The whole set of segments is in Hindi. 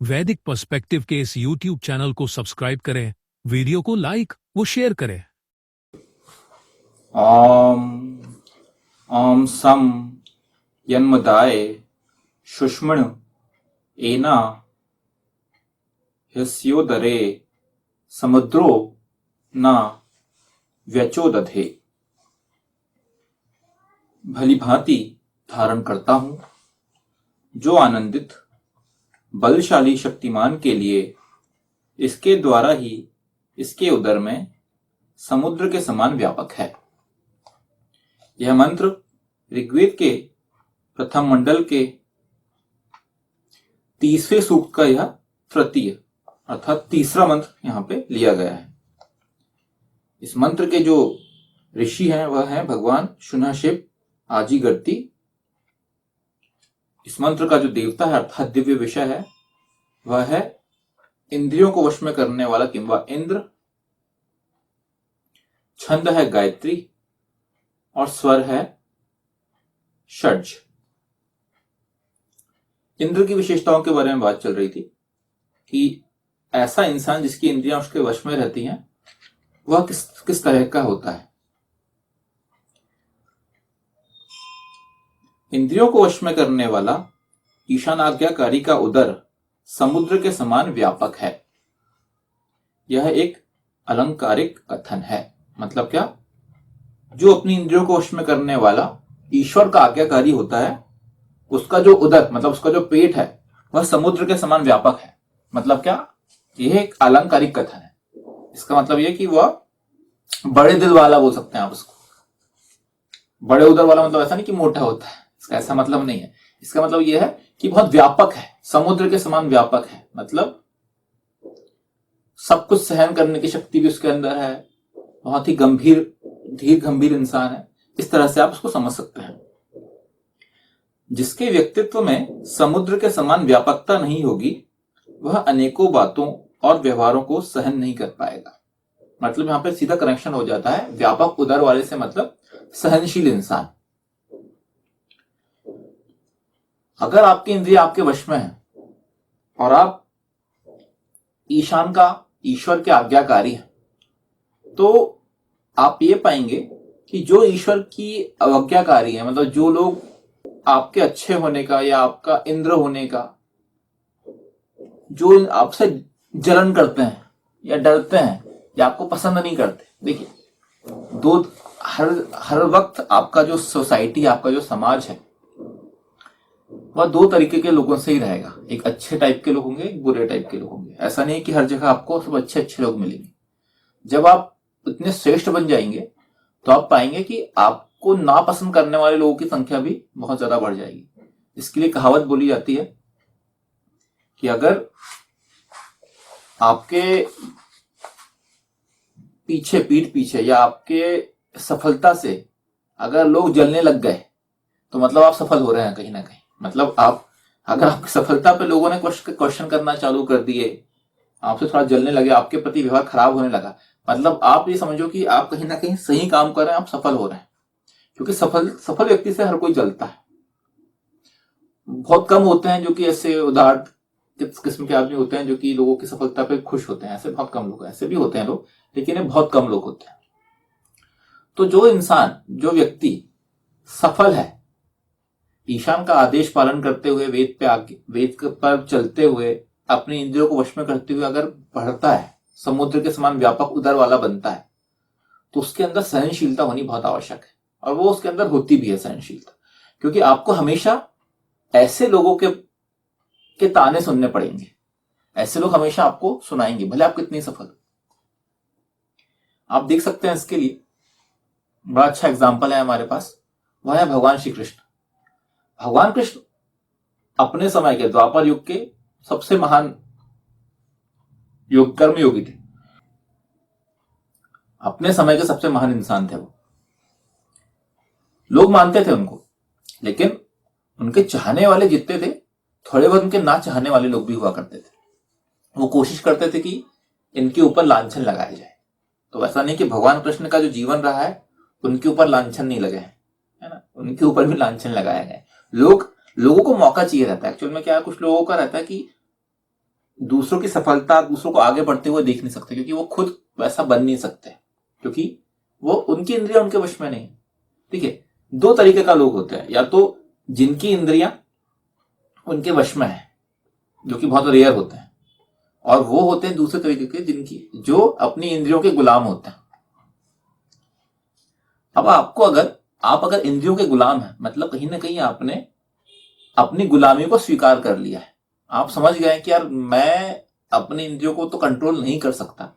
वैदिक पर्सपेक्टिव के इस YouTube चैनल को सब्सक्राइब करें, वीडियो को लाइक व शेयर करें। ॐ ॐ सं यन्मदाय शुष्मण् एना ह्यस्योदरे समुद्रो न व्यचोदधे। भली भांति धारण करता हूं, जो आनंदित बलशाली शक्तिमान के लिए इसके द्वारा ही इसके उदर में समुद्र के समान व्यापक है। यह मंत्र ऋग्वेद के प्रथम मंडल के 30वें सूक्त का यह तृतीय अर्थात तीसरा मंत्र यहां पे लिया गया है। इस मंत्र के जो ऋषि हैं वह है भगवान शुनहशेप आजीगर्ती। इस मंत्र का जो देवता है अर्थात दिव्य विषय है वह है इंद्रियों को वश में करने वाला किंवा इंद्र। छंद है गायत्री और स्वर है षड्ज। इंद्र की विशेषताओं के बारे में बात चल रही थी कि ऐसा इंसान जिसकी इंद्रियां उसके वश में रहती हैं वह किस तरह का होता है। इंद्रियों को वश में करने वाला ईशान आज्ञाकारी का उदर समुद्र के समान व्यापक है। यह एक अलंकारिक कथन है। मतलब क्या? जो अपनी इंद्रियों को वश में करने वाला ईश्वर का आज्ञाकारी होता है उसका जो उदर मतलब उसका जो पेट है वह समुद्र के समान व्यापक है। मतलब क्या? यह एक अलंकारिक कथन है। इसका मतलब यह कि वह बड़े दिल वाला बोल सकते हैं आप उसको। बड़े उदर वाला मतलब ऐसा नहीं कि मोटा होता है, इसका ऐसा मतलब नहीं है। इसका मतलब यह है कि बहुत व्यापक है, समुद्र के समान व्यापक है। मतलब सब कुछ सहन करने की शक्ति भी उसके अंदर है, बहुत ही गंभीर धीर गंभीर इंसान है। इस तरह से आप उसको समझ सकते हैं। जिसके व्यक्तित्व में समुद्र के समान व्यापकता नहीं होगी वह अनेकों बातों और व्यवहारों को सहन नहीं कर पाएगा। मतलब यहां पे सीधा कनेक्शन हो जाता है व्यापक उदर वाले से, मतलब सहनशील इंसान। अगर आपकी इंद्रिय आपके वश में है और आप ईशान का ईश्वर के आज्ञाकारी हैं तो आप ये पाएंगे कि जो ईश्वर की अवज्ञाकारी है, मतलब जो लोग आपके अच्छे होने का या आपका इंद्र होने का जो आपसे जलन करते हैं या डरते हैं या आपको पसंद नहीं करते। देखिए, दो हर वक्त आपका जो सोसाइटी आपका जो समाज है वह दो तरीके के लोगों से ही रहेगा। एक अच्छे टाइप के लोग होंगे, एक बुरे टाइप के लोग होंगे। ऐसा नहीं कि हर जगह आपको सब अच्छे अच्छे लोग मिलेंगे। जब आप इतने श्रेष्ठ बन जाएंगे तो आप पाएंगे कि आपको नापसंद करने वाले लोगों की संख्या भी बहुत ज्यादा बढ़ जाएगी। इसके लिए कहावत बोली जाती है कि अगर आपके पीठ पीछे या आपके सफलता से अगर लोग जलने लग गए तो मतलब आप सफल हो रहे हैं कहीं ना कहीं। मतलब अगर आपकी सफलता पे लोगों ने क्वेश्चन करना चालू कर दिए, आपसे थोड़ा जलने लगे, आपके प्रति व्यवहार खराब होने लगा, मतलब आप ये समझो कि आप कहीं ना कहीं सही काम कर रहे हैं, आप सफल हो रहे हैं। क्योंकि सफल व्यक्ति से हर कोई जलता है। बहुत कम होते हैं जो कि ऐसे उदार किस्म के आदमी होते हैं जो कि लोगों की सफलता पे खुश होते हैं। ऐसे बहुत कम लोग, ऐसे भी होते हैं लोग, लेकिन ये बहुत कम लोग होते हैं। तो जो व्यक्ति सफल है, ईशान का आदेश पालन करते हुए, वेद पर चलते हुए, अपनी इंद्रियों को वश में करते हुए अगर बढ़ता है, समुद्र के समान व्यापक उदर वाला बनता है, तो उसके अंदर सहनशीलता होनी बहुत आवश्यक है। और वो उसके अंदर होती भी है सहनशीलता। क्योंकि आपको हमेशा ऐसे लोगों के ताने सुनने पड़ेंगे। ऐसे लोग हमेशा आपको सुनाएंगे, भले आप कितनी सफल। आप देख सकते हैं इसके लिए बड़ा अच्छा एग्जाम्पल है हमारे पास, वह है भगवान श्री कृष्ण। भगवान कृष्ण अपने समय के द्वापर युग के सबसे महान कर्मयोगी थे। अपने समय के सबसे महान इंसान थे वो। लोग मानते थे उनको, लेकिन उनके चाहने वाले जितने थे, थोड़े बहुत उनके ना चाहने वाले लोग भी हुआ करते थे। वो कोशिश करते थे कि इनके ऊपर लांछन लगाया जाए। तो ऐसा नहीं कि भगवान कृष्ण का जो जीवन रहा है उनके ऊपर लांछन नहीं लगे हैं, है ना, उनके ऊपर भी लांछन लगाया गया। लोगों को मौका चाहिए रहता है। एक्चुअल में क्या है, कुछ लोगों का रहता है कि दूसरों की सफलता, दूसरों को आगे बढ़ते हुए देख नहीं सकते, क्योंकि वो खुद वैसा बन नहीं सकते, क्योंकि वो उनकी इंद्रियां उनके वश में नहीं। ठीक है, दो तरीके का लोग होते हैं, या तो जिनकी इंद्रियां उनके वश में है, जो कि बहुत रेयर होते हैं, और वो होते हैं दूसरे तरीके के जिनकी जो अपनी इंद्रियों के गुलाम होते हैं। अब आप अगर इंद्रियों के गुलाम हैं, मतलब कहीं ना कहीं आपने अपनी गुलामी को स्वीकार कर लिया है। आप समझ गए कि यार मैं अपनी इंद्रियों को तो कंट्रोल नहीं कर सकता,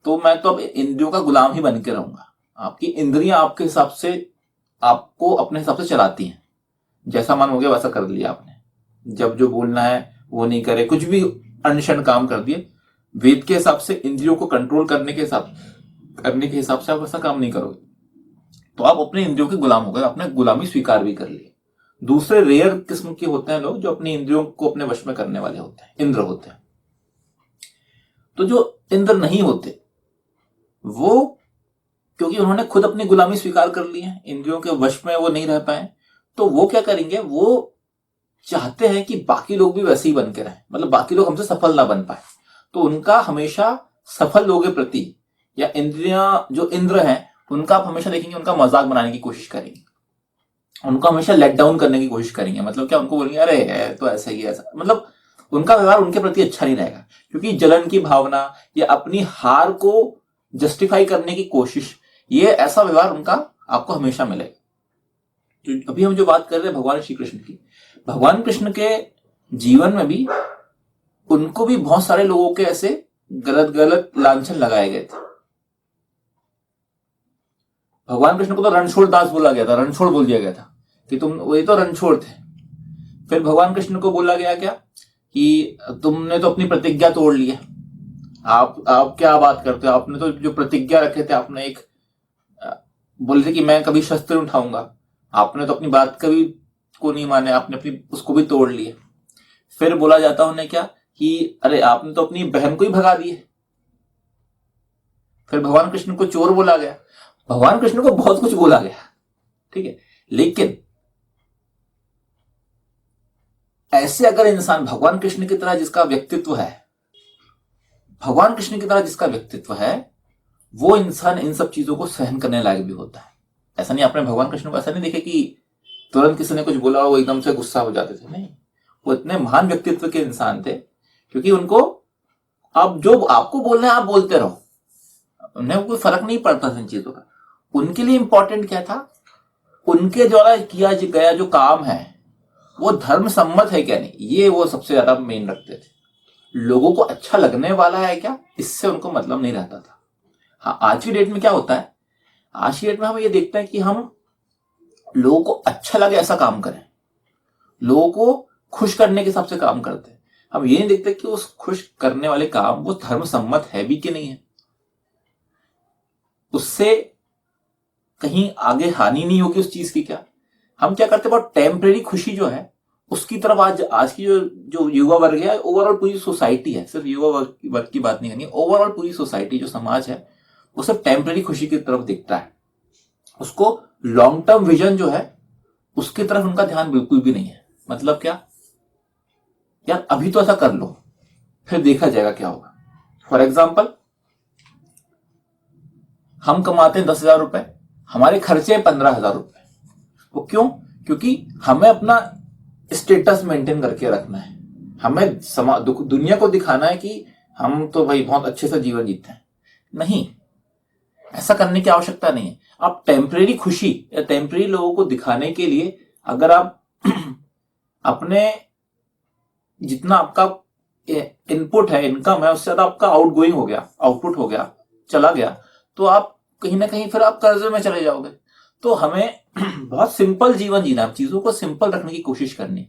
तो मैं तो अब इंद्रियों का गुलाम ही बन के रहूंगा। आपकी इंद्रियां आपके हिसाब से आपको अपने हिसाब से चलाती हैं, जैसा मन हो गया वैसा कर लिया आपने। जब जो बोलना है वो नहीं करे, कुछ भी अनशन काम कर दिए, वेद के हिसाब से इंद्रियों को कंट्रोल करने के हिसाब से आप वैसा काम नहीं करोगे, तो आप अपने इंद्रियों के गुलाम हो गए, आपने गुलामी स्वीकार भी कर ली। दूसरे रेयर किस्म के होते हैं लोग जो अपनी इंद्रियों को अपने वश में करने वाले होते हैं, इंद्र होते हैं। तो जो इंद्र नहीं होते वो, क्योंकि उन्होंने खुद अपनी गुलामी स्वीकार कर ली है, इंद्रियों के वश में वो नहीं रह पाए, तो वो क्या करेंगे, वो चाहते हैं कि बाकी लोग भी वैसे ही बन के रहें, मतलब बाकी लोग हमसे सफल ना बन पाए। तो उनका हमेशा सफल लोगों के प्रति, या इंद्रियां जो इंद्र हैं उनका आप हमेशा देखेंगे उनका मजाक बनाने की कोशिश करेंगे, उनको हमेशा लेट डाउन करने की कोशिश करेंगे। मतलब क्या, उनको बोलेंगे अरे तो ऐसा ही है, ऐसा, मतलब उनका व्यवहार उनके प्रति अच्छा नहीं रहेगा, क्योंकि जलन की भावना या अपनी हार को जस्टिफाई करने की कोशिश, ये ऐसा व्यवहार उनका आपको हमेशा मिलेगा। तो अभी हम जो बात कर रहे हैं भगवान श्री कृष्ण की, भगवान कृष्ण के जीवन में भी उनको भी बहुत सारे लोगों के ऐसे गलत गलत लांछन लगाए गए थे। भगवान कृष्ण को तो रणछोड़ दास बोला गया था, रणछोड़ बोल दिया गया था कि तुम वही तो रणछोड़ थे। फिर भगवान कृष्ण को बोला गया क्या कि तुमने तो अपनी प्रतिज्ञा तोड़ ली है, आप क्या बात करते हो, आपने तो जो प्रतिज्ञा रखे थे, आपने एक बोले थे कि मैं कभी शस्त्र उठाऊंगा, आपने तो अपनी बात कभी को नहीं माने, आपने अपनी उसको भी तोड़ लिया। फिर बोला जाता उन्हें क्या कि अरे आपने तो अपनी बहन को ही भगा दिए। फिर भगवान कृष्ण को चोर बोला गया, भगवान कृष्ण को बहुत कुछ बोला गया, ठीक है। लेकिन ऐसे अगर इंसान भगवान कृष्ण की तरह जिसका व्यक्तित्व है, भगवान कृष्ण की तरह जिसका व्यक्तित्व है, वो इंसान इन सब चीजों को सहन करने लायक भी होता है। ऐसा नहीं, आपने भगवान कृष्ण को ऐसा नहीं देखे कि तुरंत किसी ने कुछ बोला वो एकदम से गुस्सा हो जाते थे, नहीं। वो इतने महान व्यक्तित्व के इंसान थे, क्योंकि उनको आप जो आपको बोलना है आप बोलते रहो, उन्हें कोई फर्क नहीं पड़ता था इन चीजों का। उनके लिए इंपॉर्टेंट क्या था, उनके द्वारा किया गया जो काम है वो धर्म सम्मत है क्या नहीं, ये वो सबसे ज्यादा मेन रखते थे। लोगों को अच्छा लगने वाला है क्या, इससे उनको मतलब नहीं रहता था। हाँ, आज की डेट में क्या होता है, आज की डेट में हम ये देखते हैं कि हम लोगों को अच्छा लगे ऐसा काम करें, लोगों को खुश करने के हिसाब से काम करते हैं। हम ये नहीं देखते कि उस खुश करने वाले काम वो धर्म सम्मत है भी कि नहीं है, उससे कहीं आगे हानि नहीं होगी उस चीज की क्या। हम क्या करते हैं, बहुत टेम्परेरी खुशी जो है उसकी तरफ आज की जो युवा वर्ग है, ओवरऑल पूरी सोसाइटी है, सिर्फ युवा वर्ग की बात नहीं करनी, ओवरऑल पूरी सोसाइटी जो समाज है वो सिर्फ टेम्परेरी खुशी की तरफ दिखता है। उसको लॉन्ग टर्म विजन जो है उसकी तरफ उनका ध्यान बिल्कुल भी नहीं है। मतलब क्या, यार अभी तो ऐसा कर लो फिर देखा जाएगा क्या होगा। फॉर एग्जाम्पल, हम कमाते हैं 10,000 रुपए, हमारे खर्चे 15,000 रुपए। वो क्यों, क्योंकि हमें अपना स्टेटस मेंटेन करके रखना है, हमें दुनिया को दिखाना है कि हम तो भाई बहुत अच्छे से जीवन जीते हैं। नहीं, ऐसा करने की आवश्यकता नहीं है। आप टेम्परेरी खुशी या टेम्परेरी लोगों को दिखाने के लिए अगर आप अपने जितना आपका इनपुट है, इनकम है, उससे ज्यादा आपका आउटगोइंग हो गया, आउटपुट हो गया, चला गया, तो आप कहीं ना कहीं फिर आप कर्जे में चले जाओगे। तो हमें बहुत सिंपल जीवन जीना, चीजों को सिंपल रखने की कोशिश करनी।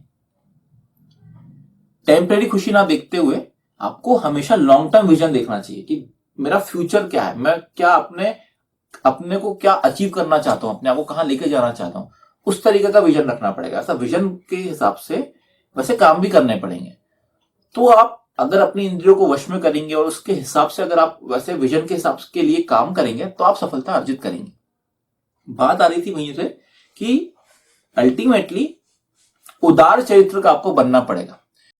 टेम्परेरी खुशी ना देखते हुए आपको हमेशा लॉन्ग टर्म विजन देखना चाहिए कि मेरा फ्यूचर क्या है, मैं क्या अपने को क्या अचीव करना चाहता हूं, अपने आप को कहां लेके जाना चाहता हूं, उस तरीके का विजन रखना पड़ेगा। ऐसा विजन के हिसाब से वैसे काम भी करने पड़ेंगे। तो आप अगर अपनी इंद्रियों को वश में करेंगे और उसके हिसाब से अगर आप वैसे विजन के हिसाब के लिए काम करेंगे तो आप सफलता अर्जित करेंगे। बात आ रही थी वहीं से कि अल्टीमेटली उदार चरित्र का आपको बनना पड़ेगा।